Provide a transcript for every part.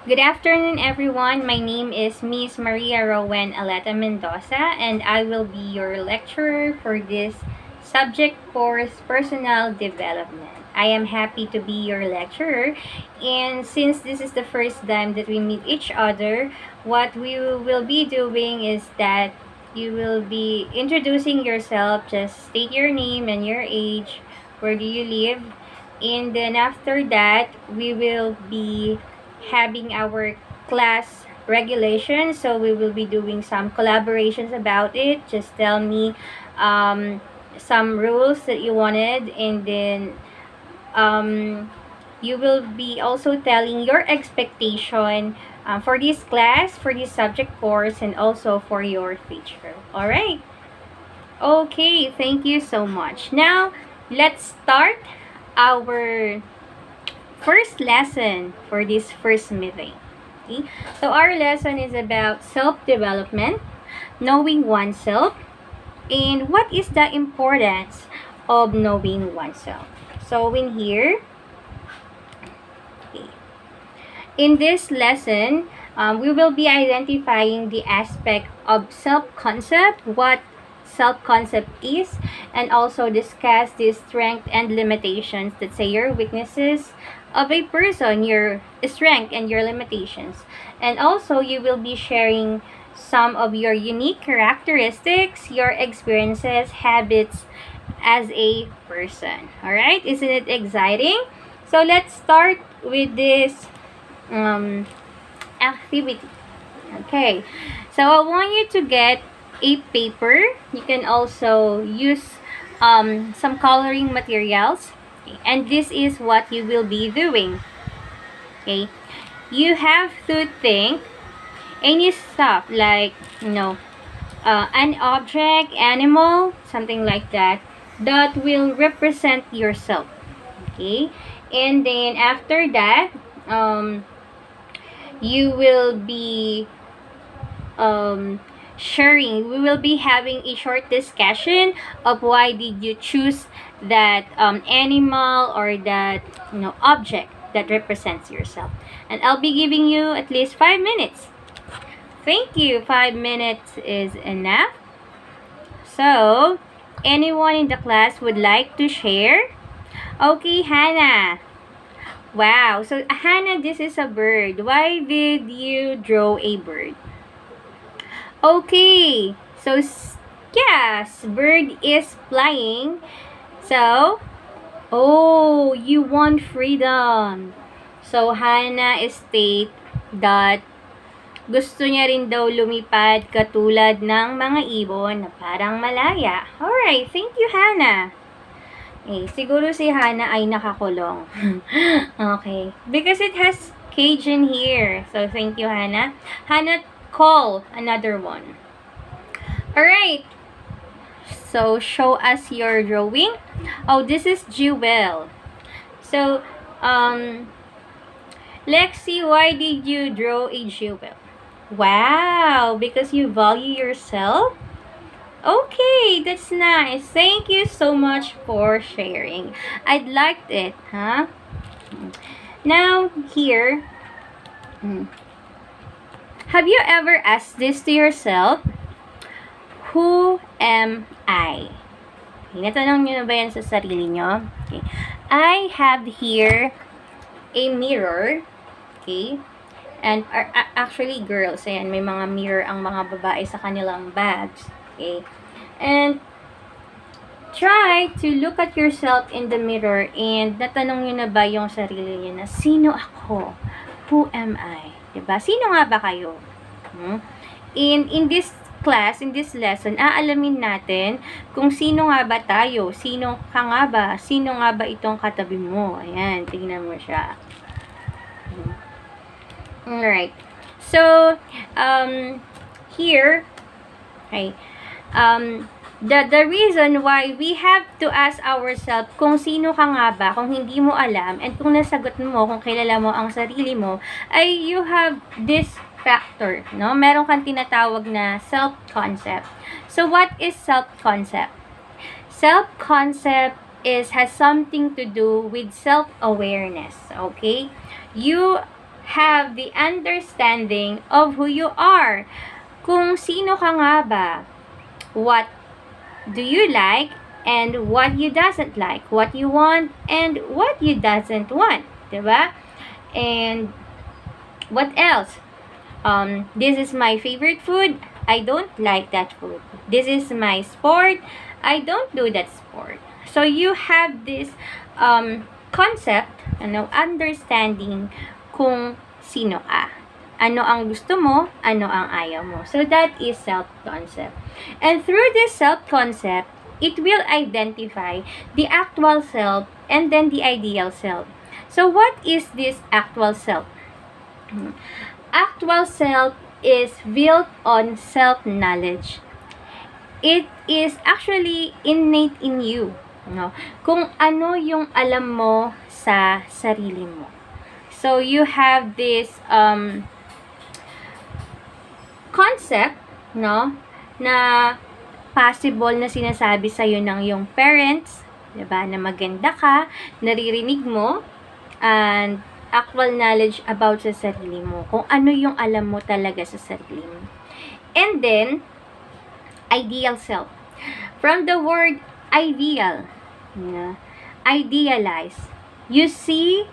Good afternoon, everyone. My name is Miss Maria Rowan Aleta-Mendoza, and I will be your lecturer for this subject course, Personal Development. I am happy to be your lecturer, and since this is the first time that we meet each other, what we will be doing is that you will be introducing yourself. Just state your name and your age, where do you live, and then after that, we will be having our class regulations. So we will be doing some collaborations about it. Just tell me some rules that you wanted, and then you will be also telling your expectation for this class, for this subject course, and also for your future. All right. Okay, thank you so much. Now, let's start our first lesson for this first meeting. Okay? So our lesson is about self-development, knowing oneself, and what is the importance of knowing oneself. So in here, okay, in this lesson, we will be identifying the aspect of self-concept, what self-concept is, and also discuss the strength and limitations, that say your weaknesses of a person, your strength and your limitations. And also, you will be sharing some of your unique characteristics, your experiences, habits as a person. Alright, isn't it exciting? So let's start with this activity. Okay, so I want you to get a paper. You can also use some coloring materials. Okay, and this is what you will be doing. Okay, you have to think any stuff like, an object, animal, something like that, that will represent yourself. Okay, and then after that, you will be sharing. We will be having a short discussion of why did you choose that animal or that object that represents yourself. And I'll be giving you at least 5 minutes. Thank you. 5 minutes is enough. So, anyone in the class would like to share? Okay, Hannah. Wow. So, Hannah, this is a bird. Why did you draw a bird? Okay. So, yes, bird is flying. So, oh, you want freedom. So, Hannah state that gusto niya rin daw lumipad katulad ng mga ibon na parang malaya. Alright, thank you, Hannah. Eh, siguro si Hannah ay nakakulong. Okay. Because it has cage in here. So, thank you, Hannah. Hannah, call another one. Alright. So, show us your drawing. Oh, this is Jewel. So, Lexi, why did you draw a jewel? Wow, because you value yourself? Okay, that's nice. Thank you so much for sharing. I liked it, huh? Now, here, have you ever asked this to yourself? Who am I? Okay, natanong nyo na ba yan sa sarili nyo? Okay. I have here a mirror. Okay. And actually, girls, ayan, may mga mirror ang mga babae sa kanilang bags. Okay. And try to look at yourself in the mirror and natanong nyo na ba yung sarili nyo na, sino ako? Who am I? Diba? Sino nga ba kayo? In this class, in this lesson, aalamin natin kung sino nga ba tayo, sino ka nga ba, sino nga ba itong katabi mo. Ayan, tingnan mo siya. Alright. So, here, okay, the reason why we have to ask ourselves kung sino ka nga ba, kung hindi mo alam, and kung nasagot mo, kung kilala mo ang sarili mo, ay you have this factor, no? Meron kang tinatawag na self-concept. So, what is self-concept? Self-concept has something to do with self-awareness, okay? You have the understanding of who you are. Kung sino ka nga ba? What do you like and what you doesn't like? What you want and what you doesn't want. Diba? And what else? This is my favorite food. I don't like that food. This is my sport. I don't do that sport. So you have this concept, understanding kung sino ka. Ano ang gusto mo, ano ang ayaw mo. So that is self-concept. And through this self-concept, it will identify the actual self and then the ideal self. So what is this actual self? Actual self is built on self-knowledge. It is actually innate in you. Kung ano yung alam mo sa sarili mo. So you have this concept, na possible na sinasabi sa iyo ng iyong parents, 'di ba, na maganda ka, naririnig mo, and actual knowledge about sa sarili mo, kung ano yung alam mo talaga sa sarili mo. And then, ideal self. From the word ideal, idealize. You see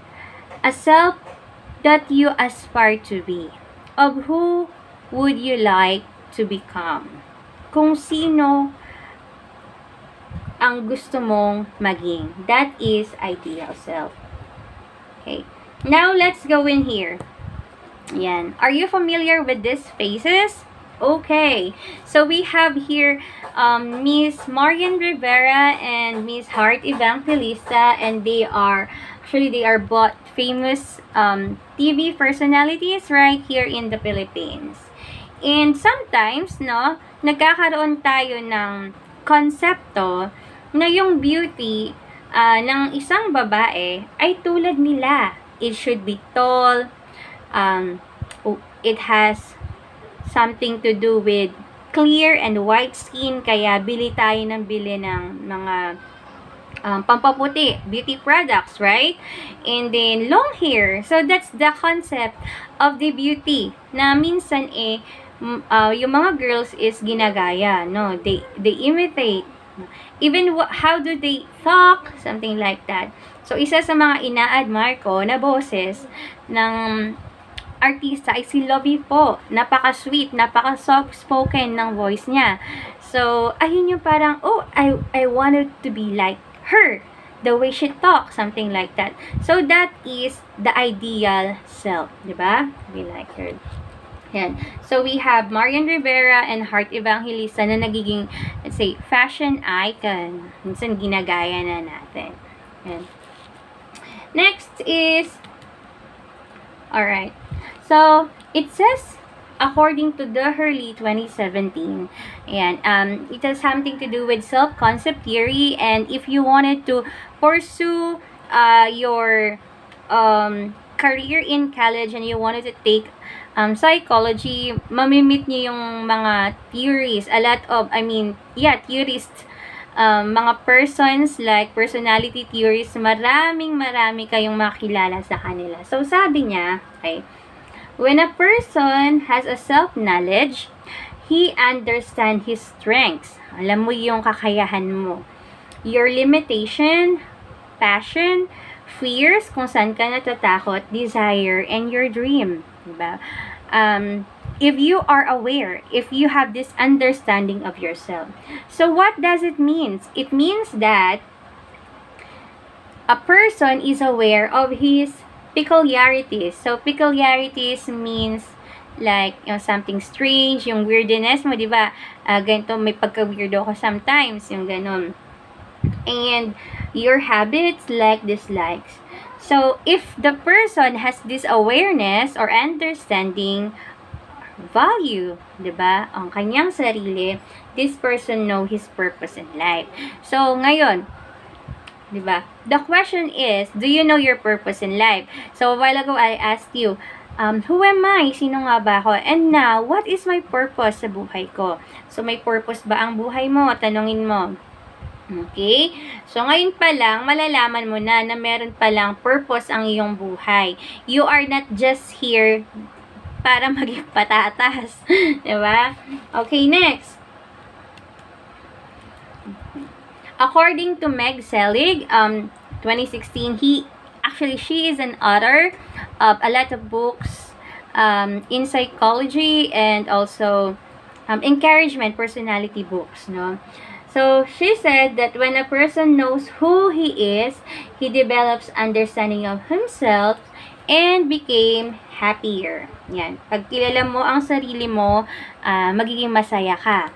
a self that you aspire to be. Of who would you like to become? Kung sino ang gusto mong maging. That is ideal self. Okay. Now, let's go in here. Yan. Are you familiar with these faces? Okay. So, we have here Miss Marian Rivera and Miss Heart Evangelista, and they are both famous TV personalities right here in the Philippines. And sometimes, nagkakaroon tayo ng konsepto na yung beauty ng isang babae ay tulad nila. It should be tall. It has something to do with clear and white skin. Kaya bili tayo ng mga pampaputi, beauty products, right? And then, long hair. So, that's the concept of the beauty. Na minsan yung mga girls is ginagaya, they imitate, even how do they talk, something like that. So isa sa mga ina-admire ko na boses ng artista ay si Lovie po. Napaka-sweet, napaka-soft spoken ng voice niya. So ayun yung parang, I wanted to be like her, the way she talks, something like that. So that is the ideal self, diba? Be like her. Yan. So, we have Marian Rivera and Heart Evangelista na nagiging, let's say, fashion icon. Minsan, ginagaya na natin. Yan. Next is, alright. So, it says, according to the Hurley 2017, ayan, it has something to do with self-concept theory, and if you wanted to pursue your career in college and you wanted to take psychology, mamimit niyo yung mga theories, theorists, mga persons like personality theories, marami kayong makilala sa kanila. So, sabi niya, okay, when a person has a self-knowledge, he understands his strengths. Alam mo yung kakayahan mo. Your limitation, passion, fears, kung saan ka natatakot, desire, and your dream. Diba? If you are aware, if you have this understanding of yourself. So what does it mean? It means that a person is aware of his peculiarities. So peculiarities means like something strange, yung weirdness mo, di ba? Ganito, may pagka-weirdo ko sometimes, yung ganon. And your habits, like dislikes. So, if the person has this awareness or understanding, value, diba, ang kanyang sarili, this person know his purpose in life. So, ngayon, diba, the question is, do you know your purpose in life? So, a while ago, I asked you, who am I? Sino nga ba ako? And now, what is my purpose sa buhay ko? So, may purpose ba ang buhay mo? Tanungin mo. Okay? So, ngayon pa lang, malalaman mo na meron palang purpose ang iyong buhay. You are not just here para maging patatas. Diba? Okay, next. According to Meg Selig, 2016, she is an author of a lot of books in psychology and also encouragement personality books, no? So, she said that when a person knows who he is, he develops understanding of himself and became happier. Yan. Pag kilala mo ang sarili mo, magiging masaya ka.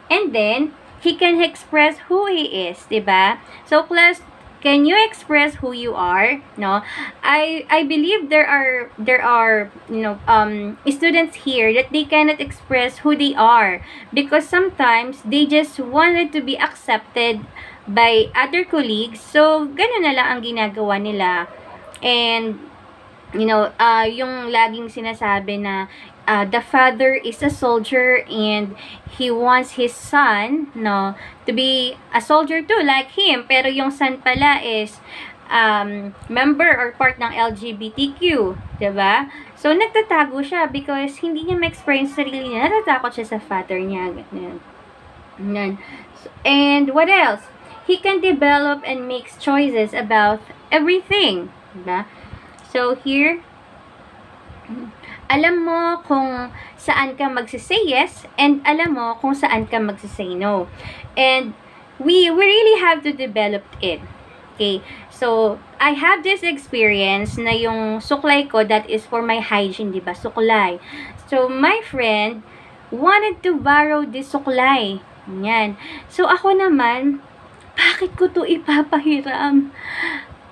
And then, he can express who he is, diba? So, class, can you express who you are? No, I believe there are students here that they cannot express who they are because sometimes they just wanted to be accepted by other colleagues. So ganun na lang ang ginagawa nila. And yung laging sinasabi na the father is a soldier and he wants his son, no, to be a soldier too, like him. Pero yung son pala is member or part ng LGBTQ, diba? So, nagtatago siya because hindi niya ma-experience sarili niya. Natatakot siya sa father niya. Ganyan. And what else? He can develop and makes choices about everything, diba? So, here, alam mo kung saan ka magsisay yes and alam mo kung saan ka magsisay no. And we really have to develop it. Okay? So, I have this experience na yung suklay ko, that is for my hygiene, diba? Suklay. So, my friend wanted to borrow this suklay. Yan. So, ako naman, bakit ko to ipapahiram?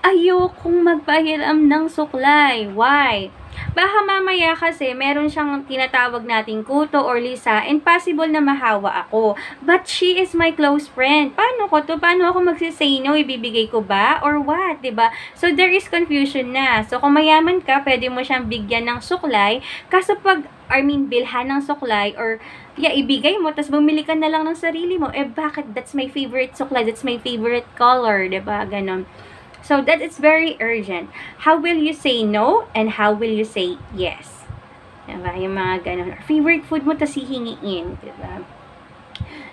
Ayokong magpahiram ng suklay. Why? Baka mamaya kasi meron siyang tinatawag nating kuto or lisa and possible na mahawa ako. But she is my close friend. Paano ko to? Paano ako magsisay no? Ibibigay ko ba? Or what? Diba? So there is confusion na. So kung mayaman ka, pwede mo siyang bigyan ng suklay. Kaso bilhan ng suklay or ibigay mo, tapos bumili ka na lang ng sarili mo. Bakit? That's my favorite suklay. That's my favorite color. Diba? Ganon. So, that is very urgent. How will you say no and how will you say yes? Diba? Yung mga ganun. Favorite food mo, tas hihingiin. Diba?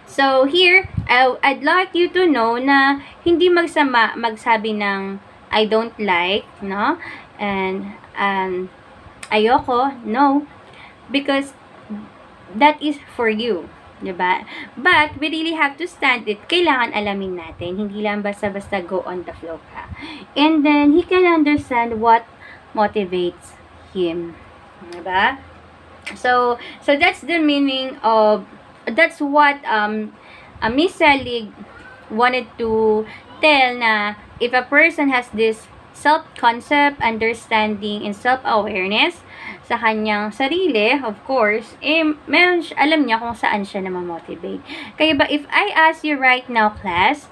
So, here, I'd like you to know na hindi magsama magsabi ng I don't like, no? And ayoko, no. Because that is for you. Diba? But, we really have to stand it. Kailangan alamin natin. Hindi lang basta-basta go on the flow ka. And then, he can understand what motivates him. Diba? So that's the meaning of, that's what Miss Selig wanted to tell na if a person has this self-concept, understanding, and self-awareness sa kanyang sarili, of course, alam niya kung saan siya na ma-motivate. Kaya ba, if I ask you right now, class,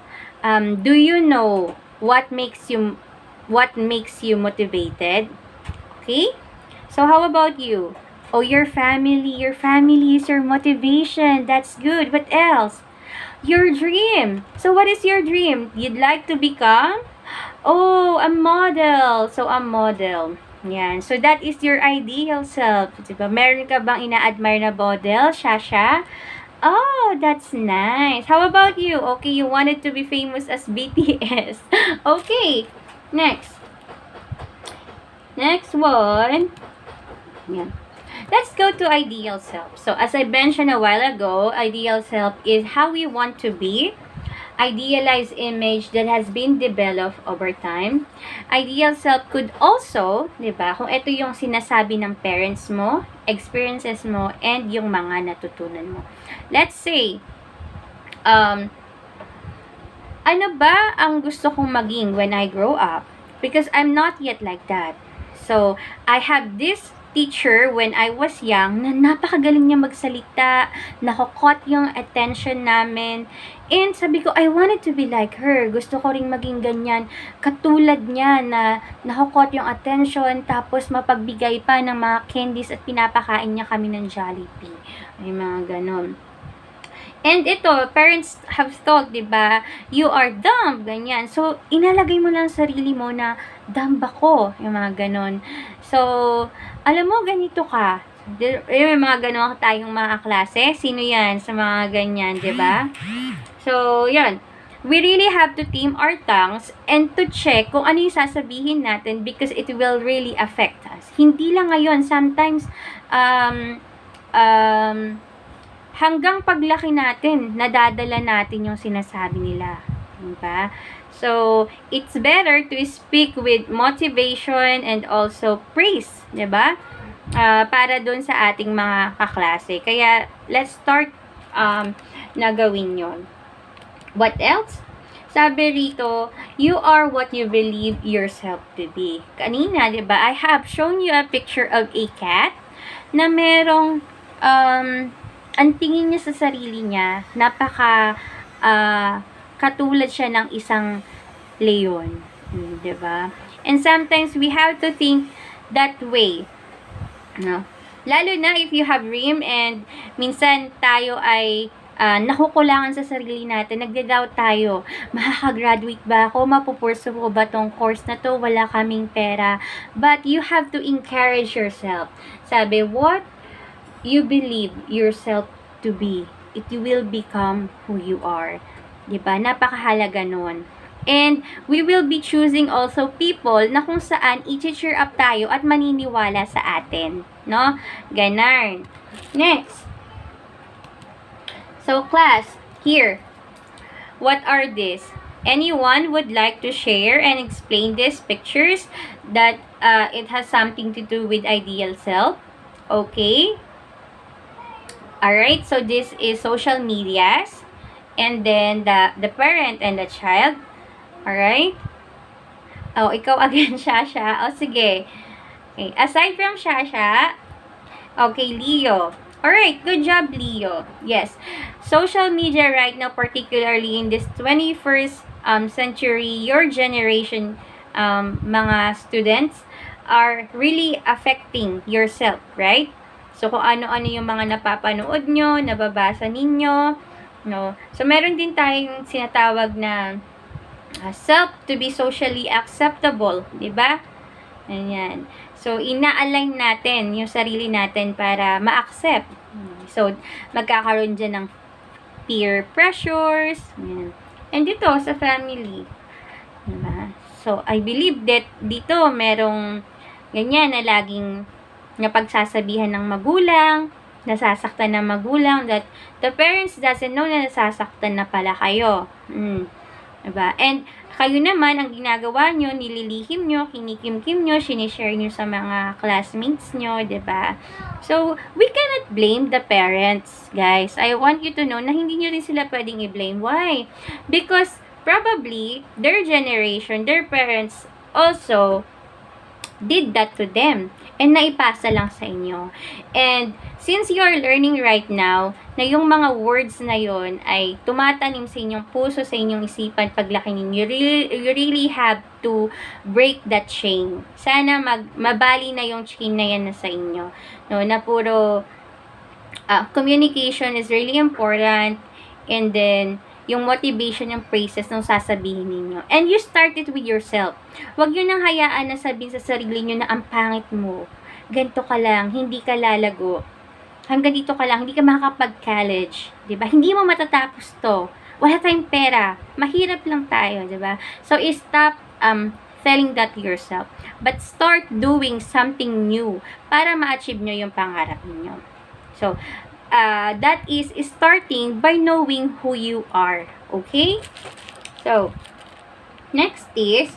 do you know what makes you motivated? Okay? So, how about you? Oh, your family is your motivation. That's good. What else? Your dream. So, what is your dream? You'd like to become? Oh, a model. So, a model. Yan. So, that is your ideal self. Diba? Meron ka bang ina-admire na model, Shasha? Oh, that's nice. How about you? Okay, you wanted to be famous as BTS. Okay. Next. Next one. Yan. Let's go to ideal self. So, as I mentioned a while ago, ideal self is how we want to be. Idealized image that has been developed over time. Ideal self could also, di ba, kung ito yung sinasabi ng parents mo, experiences mo, and yung mga natutunan mo. Let's say, ano ba ang gusto kong maging when I grow up? Because I'm not yet like that. So, I have this teacher when I was young na napakagaling niya magsalita, nakakot yung attention namin, and sabi ko, I wanted to be like her. Gusto ko ring maging ganyan, katulad niya na nakakot yung attention, tapos mapagbigay pa ng mga candies at pinapakain niya kami ng Jollibee. Ay, mga ganon. And ito, parents have thought, di ba, you are dumb, ganyan. So, inalagay mo lang sarili mo na, dumb ako, yung mga ganon. So, alam mo, ganito ka. May mga ganon tayong mga klase. Sino yan sa mga ganyan, di ba? So, yan. We really have to tame our tongues and to check kung ano yung sasabihin natin because it will really affect us. Hindi lang ngayon, sometimes, hanggang paglaki natin, nadadala natin yung sinasabi nila. Diba? So, it's better to speak with motivation and also praise. Diba? Para dun sa ating mga kaklase. Kaya, let's start na gawin yon. What else? Sabi rito, you are what you believe yourself to be. Kanina, diba, I have shown you a picture of a cat na merong ang tingin niya sa sarili niya, katulad siya ng isang leon. Diba? And sometimes we have to think that way. No? Lalo na if you have dream and minsan tayo ay nakukulangan sa sarili natin, nagda-doubt tayo, makakagraduate ba ako, mapupurso ko ba tong course na to, wala kaming pera. But you have to encourage yourself. Sabi, what you believe yourself to be, it will become who you are. Diba? Napakahalaga nun. And we will be choosing also people na kung saan i-cheer up tayo at maniniwala sa atin. No? Ganon. Next. So, class, here. What are these? Anyone would like to share and explain these pictures that it has something to do with ideal self? Okay. Alright, so this is social medias. And then, the parent and the child. Alright? Oh, ikaw again, Shasha. Oh, sige. Okay. Aside from Shasha, okay, Leo. Alright, good job, Leo. Yes. Social media right now, particularly in this 21st century, your generation, mga students, are really affecting yourself, right? So, kung ano-ano yung mga napapanood nyo, nababasa ninyo, no? So, meron din tayong sinatawag na self to be socially acceptable, di ba? Ayan. So, ina-align natin yung sarili natin para ma-accept. So, magkakaroon dyan ng peer pressures. Ayan. And dito, sa family. Diba? So, I believe that dito, merong ganyan na laging napagsasabihan ng magulang, nasasaktan ng magulang, that the parents doesn't know na nasasaktan na pala kayo. Diba? And, kayo naman, ang ginagawa nyo, nililihim nyo, kinikim-kim nyo, sinishare nyo sa mga classmates nyo, diba? So, we cannot blame the parents, guys. I want you to know na hindi nyo rin sila pwedeng i-blame. Why? Because, probably, their generation, their parents also did that to them. And naipasa lang sa inyo. And, since you are learning right now, na yung mga words na yon ay tumatanim sa inyong puso, sa inyong isipan, paglaki ninyo, you really have to break that chain. Sana mabali na yung chain na yan na sa inyo. No, na puro communication is really important. And then, yung motivation, yung praises nung sasabihin ninyo. And you start it with yourself. Huwag nyo nang hayaan na sabihin sa sarili nyo na ang pangit mo. Ganito ka lang, hindi ka lalago. Hanggang dito ka lang, hindi ka makakapag-college. Diba? Hindi mo matatapos to. Wala tayong pera. Mahirap lang tayo. Diba? So, stop telling that to yourself. But start doing something new para ma-achieve nyo yung pangarap niyo. So, that is starting by knowing who you are. Okay? So, next is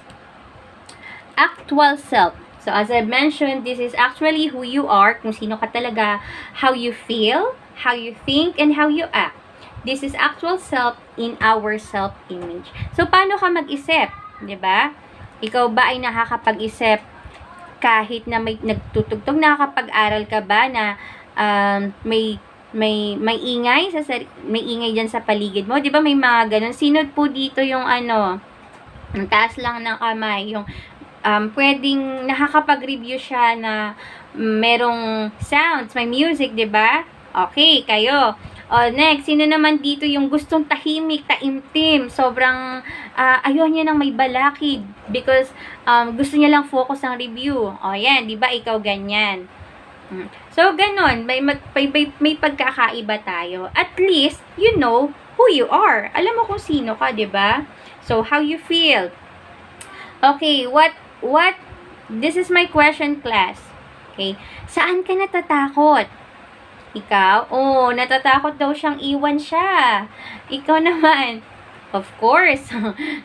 actual self. So, as I mentioned, this is actually who you are, kung sino ka talaga, how you feel, how you think, and how you act. This is actual self in our self-image. So, paano ka mag-isip? Diba? Ikaw ba ay nakakapag-isip kahit na may nagtutugtog? Nakakapag-aral ka ba na may ingay may ingay diyan sa paligid mo, 'di ba? May mga ganun. Sino po dito yung ang taas lang ng kamay, yung pwedeng nakakapag-review siya na merong sounds, may music, 'di ba? Okay, kayo. Next, sino naman dito yung gustong tahimik, taimtim, sobrang ayaw niya ng may balakid because gusto niya lang focus ang review. Yan, di ba? Ikaw ganyan. So, ganon. May pagkakaiba tayo. At least, you know who you are. Alam mo kung sino ka, di ba? So, how you feel. Okay, this is my question, class. Okay, saan ka natatakot? Ikaw? Natatakot daw siyang iwan siya. Ikaw naman? Of course.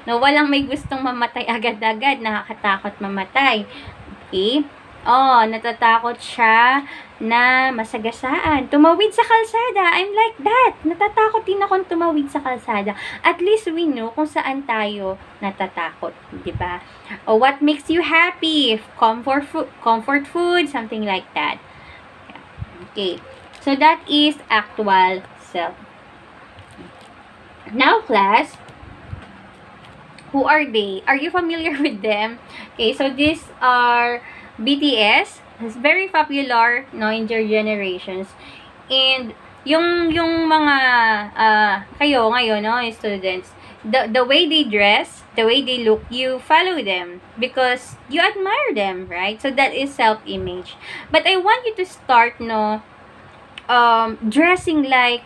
No, walang may gustong mamatay agad-agad. Nakakatakot mamatay. Okay? Natatakot siya na masagasaan. Tumawid sa kalsada. I'm like that. Natatakot din akong tumawid sa kalsada. At least we know kung saan tayo natatakot. Diba? What makes you happy? Comfort food, something like that. Okay. So, that is actual self. Now, class, who are they? Are you familiar with them? Okay, so these are BTS. It's very popular, no, in your generations. And yung mga kayo ngayon, no, students, the way they dress, the way they look, you follow them because you admire them, right? So that is self-image. But I want you to start, no, dressing like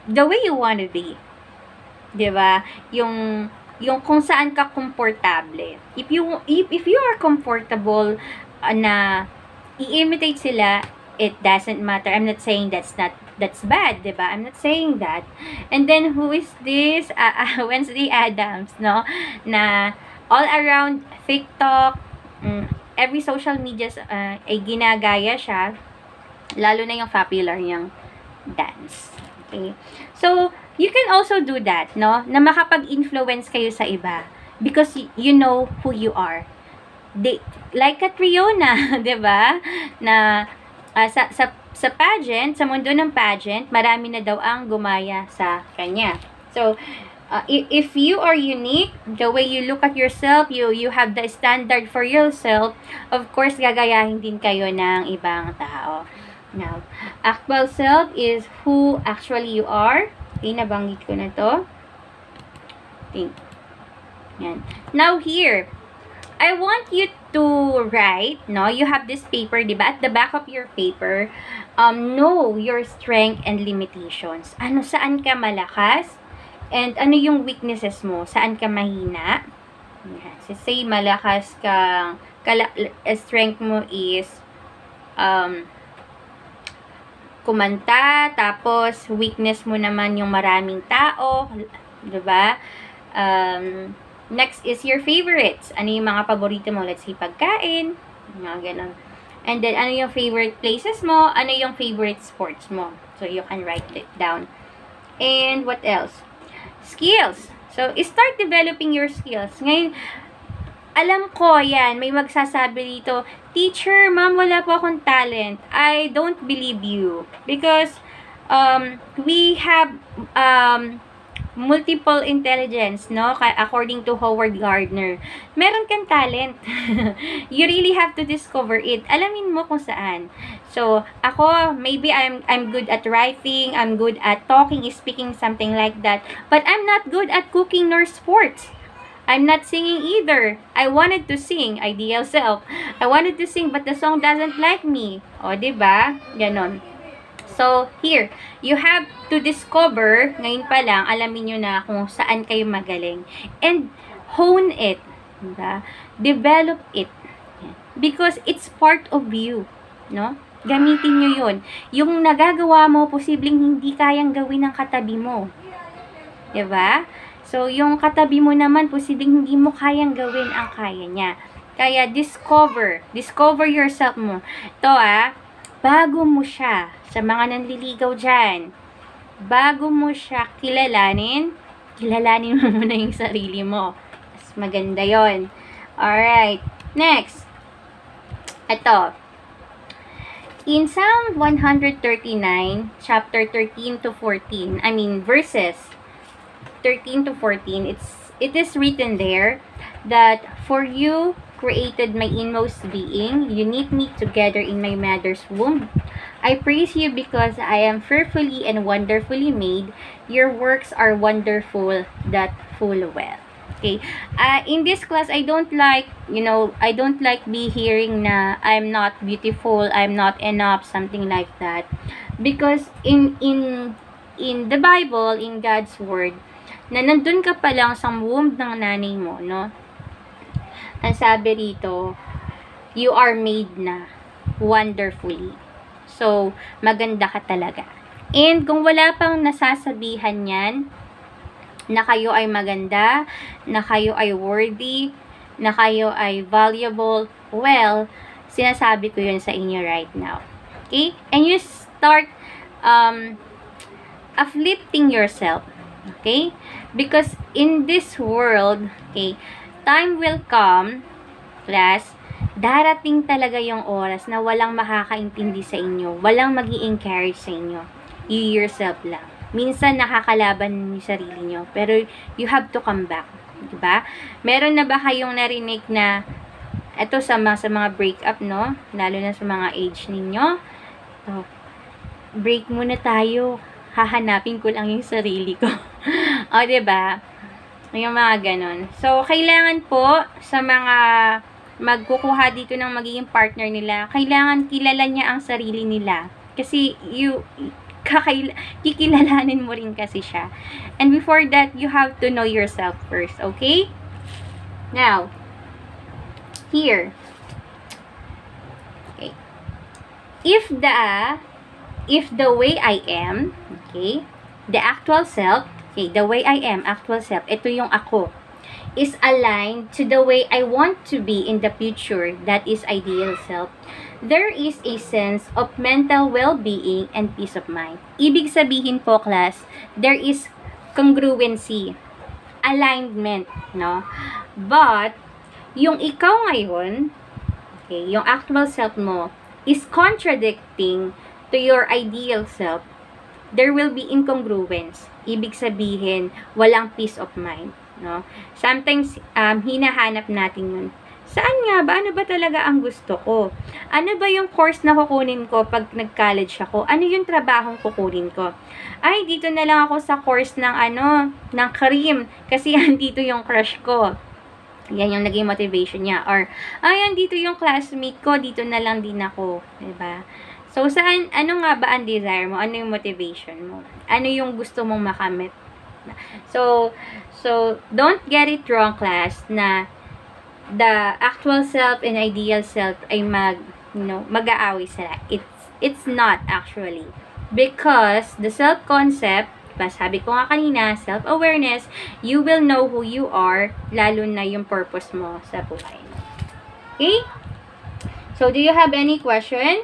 the way you want to be. 'Di ba? Yung kung saan ka komportable. If you are comfortable na i-imitate sila, it doesn't matter. I'm not saying that's bad, 'di ba? I'm not saying that. And then who is this? Wednesday Adams, no? Na all around TikTok, every social media ay ginagaya siya. Lalo na yung popular niyang dance. Okay? So, you can also do that, no? Na makapag-influence kayo sa iba. Because you know who you are. Like Catriona, di ba? Na sa pageant, sa mundo ng pageant, marami na daw ang gumaya sa kanya. So, if you are unique, the way you look at yourself, you have the standard for yourself, of course, gagayahin din kayo ng ibang tao. Now, actual self is who actually you are. Okay, nabanggit ko na to. Okay. Yan. Now, here, I want you to write, no? You have this paper, diba? At the back of your paper, know your strength and limitations. Saan ka malakas? And ano yung weaknesses mo? Saan ka mahina? Yan. So, say, malakas ka, strength mo is, kumanta, tapos weakness mo naman yung maraming tao, 'di ba? Next is your favorites. Ano yung mga paborito mo? Let's say pagkain, mga ganun. And then ano yung favorite places mo? Ano yung favorite sports mo? So you can write it down. And what else? Skills. So start developing your skills. Ngayon, alam ko, yan, may magsasabi dito, teacher, ma'am, wala po akong talent. I don't believe you. Because, we have, multiple intelligence, no? According to Howard Gardner. Meron kang talent. You really have to discover it. Alamin mo kung saan. So, ako, maybe I'm good at writing, I'm good at talking, speaking, something like that. But I'm not good at cooking nor sports. I'm not singing either. I wanted to sing, ideal self. I wanted to sing, but the song doesn't like me. O, diba? Ganon. So, here, you have to discover, ngayon pa lang, alamin nyo na kung saan kayo magaling. And, hone it. Diba? Develop it. Because it's part of you. No? Gamitin nyo yun. Yung nagagawa mo, posibleng hindi kayang gawin ng katabi mo. Diba? So, yung katabi mo naman, posibleng hindi mo kayang gawin ang kaya niya. Kaya, discover yourself mo. Ito bago mo siya, sa mga nanliligaw dyan, bago mo siya kilalanin mo muna yung sarili mo. Mas maganda yon. Alright, next. Ito. In Psalm 139, chapter 13 to 14, verses 13 to 14, it is written there that for you created my inmost being, you knit me together in my mother's womb. I praise you because I am fearfully and wonderfully made. Your works are wonderful that full well. Okay. In this class, I don't like, I don't like be hearing na I'm not beautiful, I'm not enough, something like that. Because in the Bible, in God's Word, na nandun ka pa lang sa womb ng nanay mo, no? Ang sabi rito, you are made na wonderfully. So, maganda ka talaga. And kung wala pang nasasabihan yan, na kayo ay maganda, na kayo ay worthy, na kayo ay valuable, well, sinasabi ko yun sa inyo right now. Okay? And you start uplifting yourself. Okay? Because in this world, okay, time will come, class, darating talaga yung oras na walang makakaintindi sa inyo, walang mag-i-encourage sa inyo. You yourself lang. Minsan nakakalaban yung sarili nyo, pero you have to come back. Diba? Meron na ba kayong narinig na ito sa mga breakup, no? Lalo na sa mga age ninyo. So, break muna tayo. Hahanapin ko lang yung sarili ko. O, diba? Yung mga ganon. So, kailangan po sa mga magkukuha dito ng magiging partner nila, kailangan kilala niya ang sarili nila. Kasi kikilalanin mo rin kasi siya. And before that, you have to know yourself first, okay? Now, here. Okay. If the way I am, okay, the actual self, okay, the way I am, actual self, ito yung ako, is aligned to the way I want to be in the future, that is ideal self, there is a sense of mental well-being and peace of mind. Ibig sabihin po, class, there is congruency, alignment, no? But, yung ikaw ngayon, okay, yung actual self mo, is contradicting to your ideal self, there will be incongruence. Ibig sabihin, walang peace of mind, no? Sometimes, hinahanap natin yun. Saan nga ba? Ano ba talaga ang gusto ko? Ano ba yung course na kukunin ko pag nag-college ako? Ano yung trabahong kukunin ko? Ay, dito na lang ako sa course ng ng cream. Kasi andito yung crush ko. Yan yung naging motivation niya. Or, ay, andito yung classmate ko. Dito na lang din ako. Diba? So, ano nga ba ang desire mo? Ano yung motivation mo? Ano yung gusto mong makamit? So, don't get it wrong, class, na the actual self and ideal self ay mag-aaway sila. It's not actually. Because the self-concept, sabi ko nga kanina, self-awareness, you will know who you are, lalo na yung purpose mo sa buhay. Okay? So, do you have any question?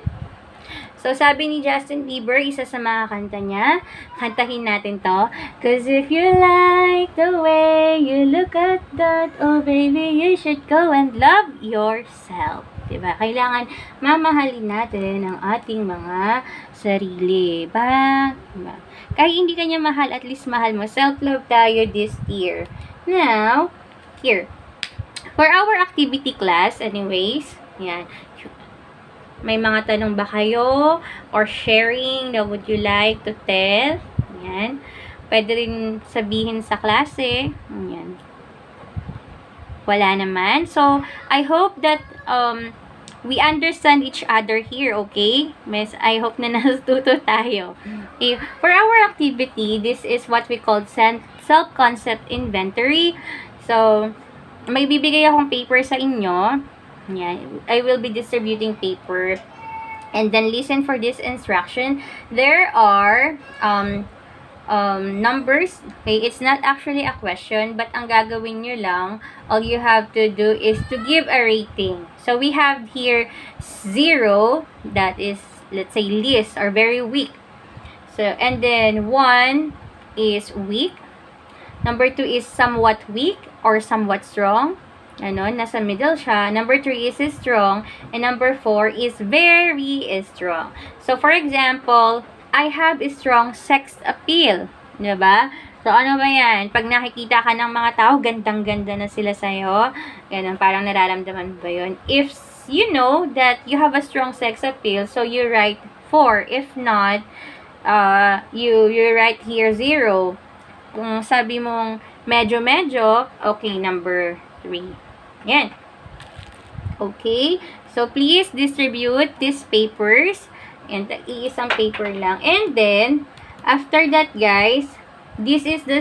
So, sabi ni Justin Bieber, isa sa mga kanta niya, kantahin natin to. Cause if you like the way you look at that, oh baby, you should go and love yourself. Diba? Kailangan mamahalin natin ang ating mga sarili. Diba? Kahit hindi ka niya mahal, at least mahal mo. Self-love tayo this year. Now, here. For our activity class, anyways, yan. May mga tanong ba kayo or sharing na would you like to tell? Yan. Pwede rin sabihin sa klase. Yan. Wala naman. So, I hope that we understand each other here, okay? Miss, I hope na natututo tayo. Okay. For our activity, this is what we call self-concept inventory. So, may bibigay akong paper sa inyo. Yan. I will be distributing paper. And then listen for this instruction. There are numbers. Okay, it's not actually a question, but ang gagawin nyo lang, all you have to do is to give a rating. So we have here 0, that is, let's say, least or very weak. So, and then 1 is weak. Number 2 is somewhat weak or somewhat strong. Nasa middle siya. Number 3 is strong. And number 4 is very strong. So, for example, I have a strong sex appeal. Diba? So, ano ba yan? Pag nakikita ka ng mga tao, gandang-ganda na sila sa'yo. Ganun, parang nararamdaman ba yun? If you know that you have a strong sex appeal, so you write 4. If not, you write here 0. Kung sabi mong medyo, okay, number 3. Yan. Okay. So, please distribute these papers. And iisang paper lang. And then, after that, guys, this is the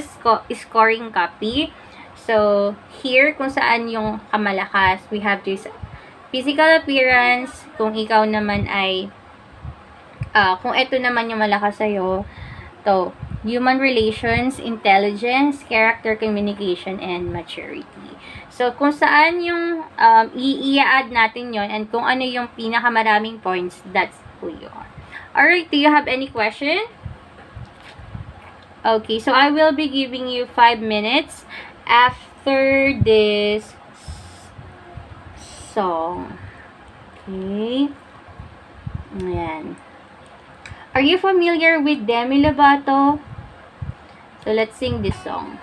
scoring copy. So, here, kung saan yung kamalakas, we have this physical appearance. Kung ikaw naman ay, kung ito naman yung malakas sa'yo, to human relations, intelligence, character, communication, and maturity. So, kung saan yung i-add natin yon and kung ano yung pinakamaraming points, that's who you are. Alright, do you have any question? Okay, so I will be giving you 5 minutes after this song. Okay. Ayan. Are you familiar with Demi Lovato? So, let's sing this song.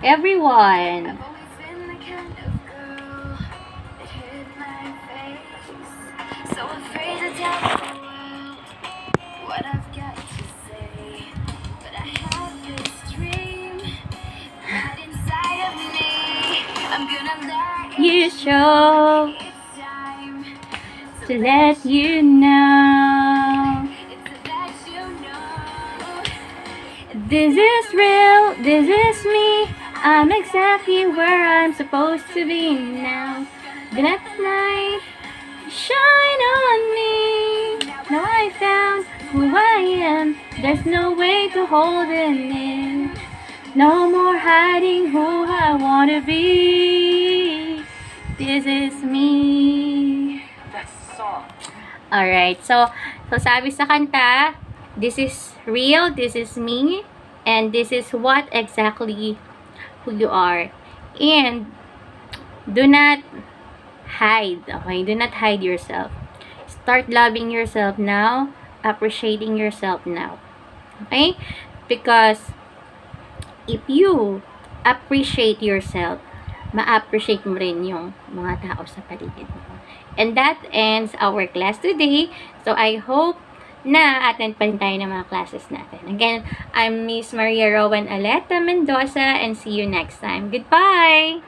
Everyone. So afraid to tell the world what I've got to say, but I have this dream right inside of me. I'm gonna let you show. It's time to let you know. It's to let you know. This is real, this is me. I'm exactly where I'm supposed to be now. The next night shine on me. Now I found who I am. There's no way to hold it in. No more hiding who I want to be. This is me. That's song. Alright, so sabi sa kanta, this is real, this is me, and this is what exactly who you are. And do not hide, okay? Do not hide yourself. Start loving yourself now, appreciating yourself now. Okay? Because if you appreciate yourself, ma-appreciate mo rin yung mga tao sa paligid mo. And that ends our class today. So, I hope na attend pa rin tayo ng mga classes natin. Again, I'm Miss Maria Rowan Aleta-Mendoza and see you next time. Goodbye!